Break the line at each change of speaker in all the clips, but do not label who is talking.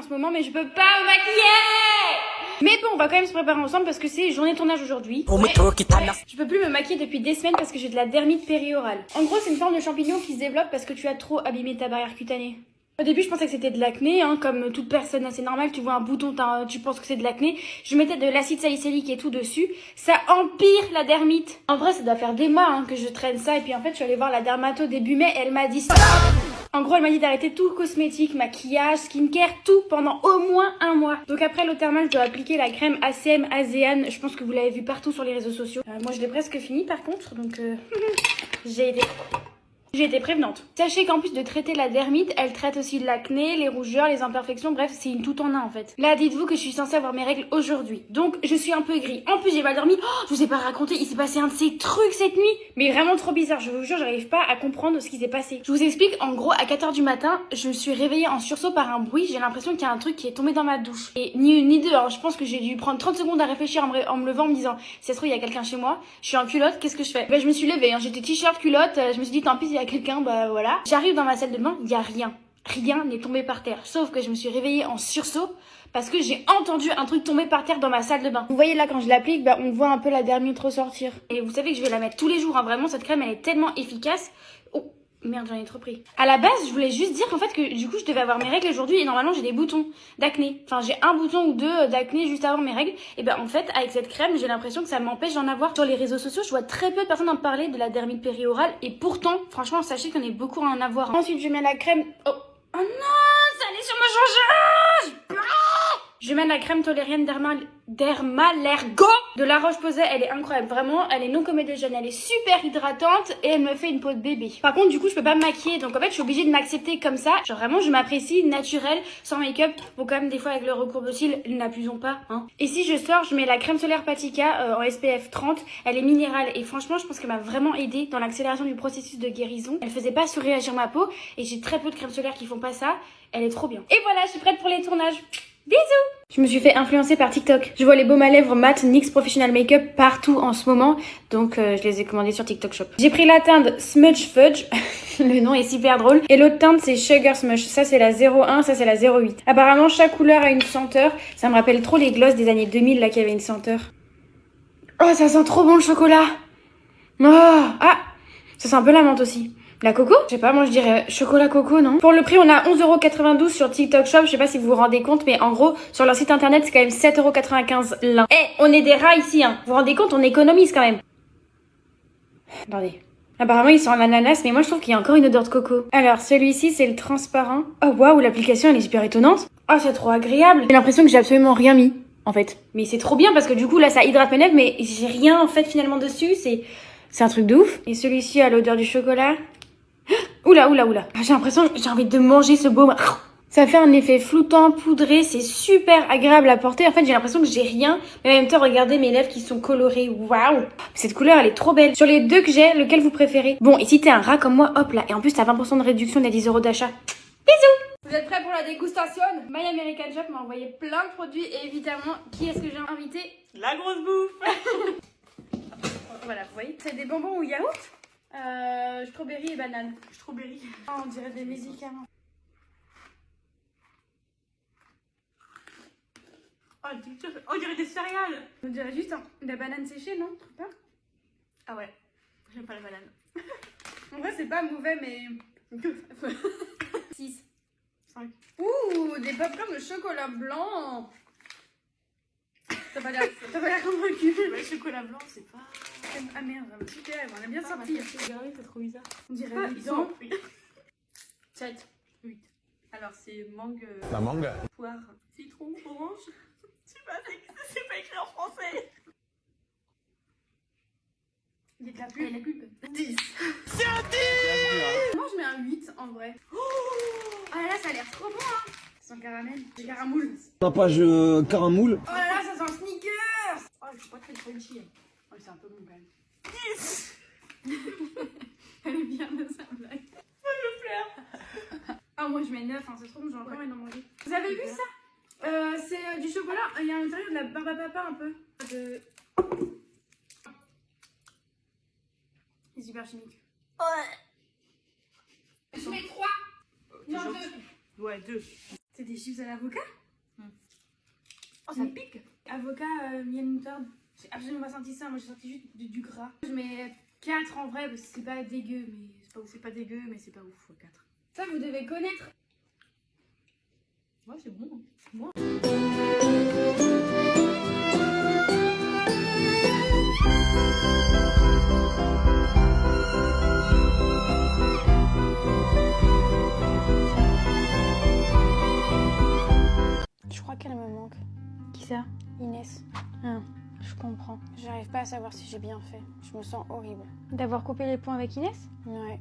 ce moment, mais je peux pas me maquiller. Mais bon, on va quand même se préparer ensemble parce que c'est journée de tournage aujourd'hui. Ouais. Je peux plus me maquiller depuis des semaines parce que j'ai de la dermite périorale. En gros, c'est une forme de champignon qui se développe parce que tu as trop abîmé ta barrière cutanée. Au début, je pensais que c'était de l'acné, hein, comme toute personne assez normale. Tu vois un bouton, tu penses que c'est de l'acné. Je mettais de l'acide salicylique et tout dessus. Ça empire la dermite. En vrai, ça doit faire des mois que je traîne ça. Et puis en fait, je suis allée voir la dermato début mai et elle m'a dit stop. En gros, elle m'a dit d'arrêter tout cosmétique, maquillage, skincare, tout pendant au moins un mois. Donc après l'eau thermale, je dois appliquer la crème ACM ASEAN. Je pense que vous l'avez vu partout sur les réseaux sociaux. Moi, je l'ai presque fini par contre, donc j'ai été prévenante. Sachez qu'en plus de traiter la dermite, elle traite aussi l'acné, les rougeurs, les imperfections, bref, c'est une tout en un en fait. Là, dites-vous que je suis censée avoir mes règles aujourd'hui. Donc, je suis un peu aigrie. En plus, j'ai pas dormi. Oh, je vous ai pas raconté, il s'est passé un de ces trucs cette nuit. Mais vraiment trop bizarre, je vous jure, j'arrive pas à comprendre ce qui s'est passé. Je vous explique, en gros, à 4h du matin, je me suis réveillée en sursaut par un bruit. J'ai l'impression qu'il y a un truc qui est tombé dans ma douche. Et ni une ni deux, hein. Je pense que j'ai dû prendre 30 secondes à réfléchir en me levant, en me disant, si ça se trouve, il y a quelqu'un chez moi. Je suis en culotte, qu'est-ce que je fais? Ben, je me suis levée, hein. J'étais t-shirt, culotte. Je me suis dit, tant pis, il y a quelqu'un, bah voilà. J'arrive dans ma salle de bain, il y a rien. Rien n'est tombé par terre. Sauf que je me suis réveillée en sursaut parce que j'ai entendu un truc tomber par terre dans ma salle de bain. Vous voyez là, quand je l'applique, bah, on voit un peu la dermite ressortir. Et vous savez que je vais la mettre tous les jours. Hein. Vraiment, cette crème, elle est tellement efficace. Oh, merde, j'en ai trop pris. À la base, je voulais juste dire qu'en fait, que du coup, je devais avoir mes règles aujourd'hui et normalement, j'ai des boutons d'acné. Enfin, j'ai un bouton ou deux d'acné juste avant mes règles. Et ben, en fait, avec cette crème, j'ai l'impression que ça m'empêche d'en avoir. Sur les réseaux sociaux, je vois très peu de personnes en parler de la dermite périorale. Et pourtant, franchement, sachez qu'on est beaucoup à en avoir. Ensuite, je mets la crème. Oh non, ça allait sur mon changeage. Je mets la crème tolérienne Dermalergo de La Roche-Posay. Elle est incroyable, vraiment. Elle est non comédogène, elle est super hydratante et elle me fait une peau de bébé. Par contre, du coup, je peux pas me maquiller. Donc en fait, je suis obligée de m'accepter comme ça. Genre vraiment, je m'apprécie naturelle, sans make-up. Bon, quand même, des fois, avec le recours de cils, n'abusons pas. Hein. Et si je sors, je mets la crème solaire Patika en SPF 30. Elle est minérale et franchement, je pense qu'elle m'a vraiment aidée dans l'accélération du processus de guérison. Elle faisait pas surréagir ma peau et j'ai très peu de crèmes solaires qui font pas ça. Elle est trop bien. Et voilà, je suis prête pour les tournages. Bisous! Je me suis fait influencer par TikTok. Je vois les baumes à lèvres mat NYX Professional Makeup partout en ce moment. Donc je les ai commandés sur TikTok Shop. J'ai pris la teinte Smudge Fudge. Le nom est super drôle. Et l'autre teinte c'est Sugar Smush. Ça c'est la 01, ça c'est la 08. Apparemment chaque couleur a une senteur. Ça me rappelle trop les glosses des années 2000 là qui avaient une senteur. Oh ça sent trop bon le chocolat. Oh, ah, ça sent un peu la menthe aussi. La coco? Je sais pas, moi je dirais chocolat coco, non? Pour le prix, on a 11,92€ sur TikTok Shop. Je sais pas si vous vous rendez compte, mais en gros, sur leur site internet, c'est quand même 7,95€ l'un. Eh, on est des rats ici, hein. Vous vous rendez compte, on économise quand même. Attendez. Apparemment, il sent l'ananas, mais moi je trouve qu'il y a encore une odeur de coco. Alors, celui-ci, c'est le transparent. Oh waouh, l'application, elle est super étonnante. Oh, c'est trop agréable. J'ai l'impression que j'ai absolument rien mis, en fait. Mais c'est trop bien parce que du coup, là, ça hydrate mes lèvres, mais j'ai rien, en fait, finalement dessus. C'est un truc de ouf. Et celui-ci a l'odeur du chocolat. Oula. J'ai l'impression que j'ai envie de manger ce baume. Ça fait un effet floutant, poudré, c'est super agréable à porter. En fait, j'ai l'impression que j'ai rien. Mais en même temps, regardez mes lèvres qui sont colorées. Waouh! Cette couleur, elle est trop belle. Sur les deux que j'ai, lequel vous préférez? Bon, et si t'es un rat comme moi, hop là. Et en plus, t'as 20% de réduction des 10€ d'achat. Bisous! Vous êtes prêts pour la dégustation? My American Shop m'a envoyé plein de produits. Et évidemment, qui est-ce que j'ai invité?
La grosse bouffe.
Voilà, vous voyez. C'est des bonbons au yaourt. Strawberry et banane.
Strawberry.
Oh, on dirait des médicaments.
Oh, on dirait des céréales.
On dirait juste de la banane séchée, non? Pas?
Ah ouais, j'aime pas la banane.
En vrai, c'est pas mauvais, mais... 6.
5.
Ouh, des popcorn de chocolat blanc. T'as pas l'air convaincu.
Le chocolat blanc, c'est pas...
Ah merde, super, on a bien sorti.
Regardez, c'est trop bizarre.
On dirait
Ah,
le
ils
sang.
ont...
7.
8. Alors, c'est mangue...
La mangue.
Poire, citron, orange. Je sais pas, c'est pas écrit en français.
Il y a de la pulpe.
La pulpe. 10.
C'est un 10.
Moi, je mets un 8 en vrai. Oh ah là là, ça a l'air trop bon, hein. Ça sent caramel. C'est caramoule.
Page caramoule.
Oh là là, ça sent sneakers. Oh, je suis pas très crunchy. Oh, c'est un peu bon quand même.
10.
Elle est bien de sa blague.
Je pleure.
Ah, moi je mets 9, hein, c'est trop bon, j'ai encore envie d'en manger. Vous avez vu ça? C'est du chocolat, il y a à l'intérieur de la barbe à papa un peu. C'est super chimique. Ouais. Je mets 3. Non, 2.
Ouais, 2.
C'est des chips à l'avocat?
Oh, ça pique.
Avocat, miel moutarde. J'ai absolument pas senti ça, moi j'ai senti juste du gras. Je mets 4 en vrai parce que c'est pas dégueu, mais c'est pas ouf.
C'est pas dégueu, mais c'est pas ouf. 4.
Ça vous devez connaître.
Ouais, c'est bon. Moi.
Je crois qu'elle me manque.
Qui ça?
Inès.
Ah, je comprends.
J'arrive pas à savoir si j'ai bien fait. Je me sens horrible.
D'avoir coupé les ponts avec Inès?
Ouais.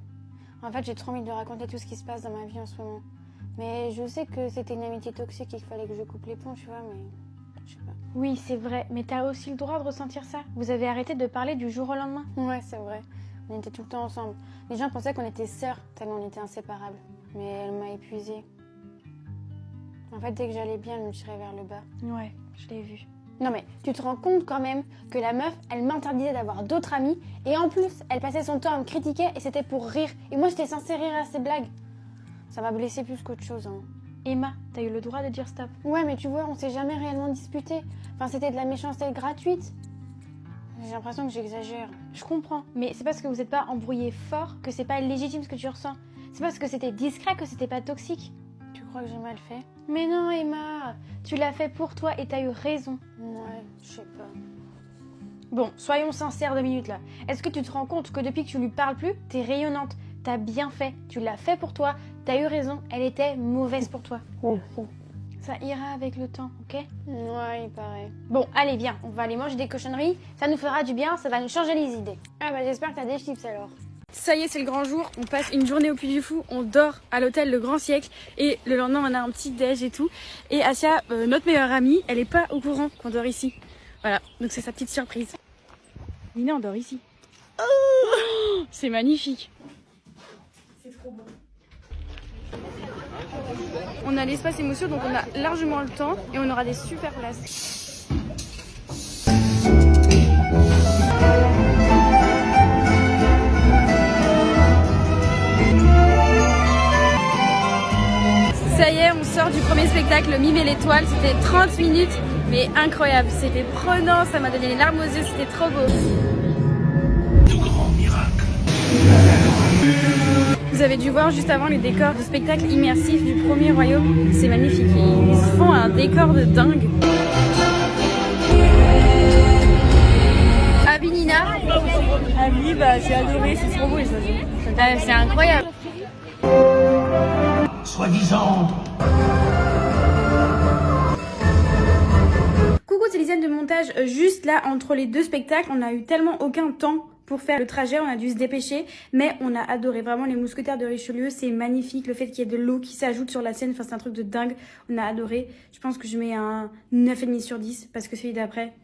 En fait, j'ai trop envie de raconter tout ce qui se passe dans ma vie en ce moment. Mais je sais que c'était une amitié toxique et qu'il fallait que je coupe les ponts, tu vois, mais je sais pas.
Oui, c'est vrai, mais t'as aussi le droit de ressentir ça. Vous avez arrêté de parler du jour au lendemain.
Ouais, c'est vrai. On était tout le temps ensemble. Les gens pensaient qu'on était sœurs, tellement on était inséparables. Mais elle m'a épuisée. En fait, dès que j'allais bien, elle me tirait vers le bas.
Ouais, je l'ai vu.
Non mais, tu te rends compte quand même que la meuf, elle m'interdisait d'avoir d'autres amis. Et en plus, elle passait son temps à me critiquer et c'était pour rire. Et moi, j'étais censée rire à ses blagues. Ça m'a blessée plus qu'autre chose, hein.
Emma, t'as eu le droit de dire stop.
Ouais, mais tu vois, on s'est jamais réellement disputé. Enfin, c'était de la méchanceté gratuite. J'ai l'impression que j'exagère.
Je comprends, mais c'est parce que vous n'êtes pas embrouillé fort que c'est pas légitime ce que tu ressens. C'est parce que c'était discret que c'était pas toxique.
Tu crois que j'ai mal fait?
Mais non, Emma, tu l'as fait pour toi et t'as eu raison.
Ouais, je sais pas.
Bon, soyons sincères 2 minutes là. Est-ce que tu te rends compte que depuis que tu lui parles plus, t'es rayonnante? T'as bien fait, tu l'as fait pour toi, t'as eu raison, elle était mauvaise pour toi. Ça ira avec le temps, ok?
Ouais, il paraît.
Bon, allez, viens, on va aller manger des cochonneries, ça nous fera du bien, ça va nous changer les idées.
Ah bah j'espère que t'as des chips alors.
Ça y est, c'est le grand jour, on passe une journée au Puy du Fou, on dort à l'hôtel Le Grand Siècle et le lendemain on a un petit déj et tout. Et Asia, notre meilleure amie, elle est pas au courant qu'on dort ici. Voilà, donc c'est sa petite surprise. Nina, on dort ici. Oh, c'est magnifique.
C'est trop beau.
On a l'espace émotion, donc on a largement le temps et on aura des super places. Ça y est, on sort du premier spectacle, le Mime et l'étoile. C'était 30 minutes, mais incroyable. C'était prenant, ça m'a donné les larmes aux yeux, c'était trop beau.
De grands miracles.
Vous avez dû voir juste avant les décors du spectacle immersif du premier royaume. C'est magnifique, ils font un décor de dingue. Abi Nina.
Ami, bah j'ai adoré, c'est trop beau les oiseaux.
C'est incroyable.
Soi-disant.
Coucou, c'est Lisiane de montage. Juste là, entre les 2 spectacles, on n'a eu tellement aucun temps pour faire le trajet, on a dû se dépêcher, mais on a adoré vraiment les mousquetaires de Richelieu, c'est magnifique, le fait qu'il y ait de l'eau qui s'ajoute sur la scène, enfin c'est un truc de dingue, on a adoré. Je pense que je mets un 9,5 sur 10 parce que celui d'après,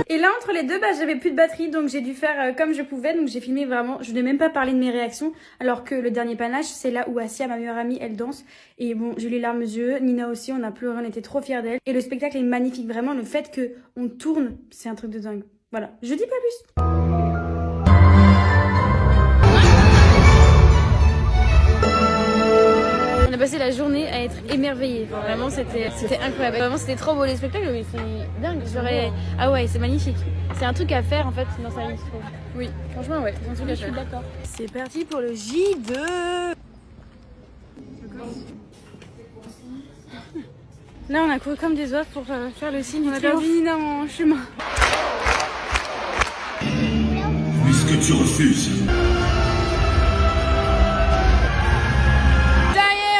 Et là, entre les deux, bah, j'avais plus de batterie, donc j'ai dû faire comme je pouvais. Donc j'ai filmé vraiment, je n'ai même pas parlé de mes réactions. Alors que le dernier panache, c'est là où Asia, ma meilleure amie, elle danse. Et bon, j'ai eu les larmes aux yeux. Nina aussi, on a pleuré, on était trop fiers d'elle. Et le spectacle est magnifique, vraiment. Le fait qu'on tourne, c'est un truc de dingue. Voilà, je dis pas plus. On a passé la journée à être émerveillés. Enfin, vraiment, c'était incroyable. Vraiment, c'était trop beau les spectacles, mais c'est dingue. Ah ouais, c'est magnifique. C'est un truc à faire en fait dans sa vie, je trouve. Oui, franchement, ouais, c'est un truc à faire. Je suis d'accord. C'est parti pour le J2. Là, on a couru comme des oies pour faire le signe du triomphe. On a perdu Nina en chemin.
Puisque tu refuses.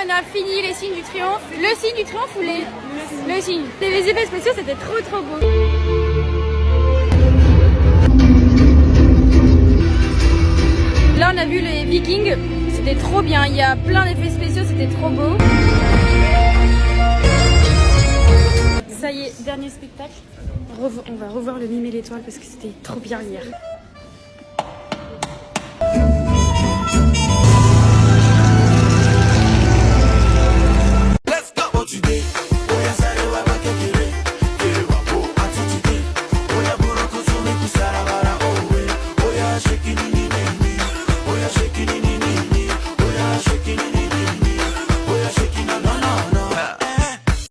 On a fini les signes du triomphe. Le signe du triomphe ou le signe. Les effets spéciaux, c'était trop beau. Là, on a vu les Vikings. C'était trop bien. Il y a plein d'effets spéciaux, c'était trop beau. Ça y est, dernier spectacle. On va revoir le Mime et l'étoile parce que c'était trop bien hier.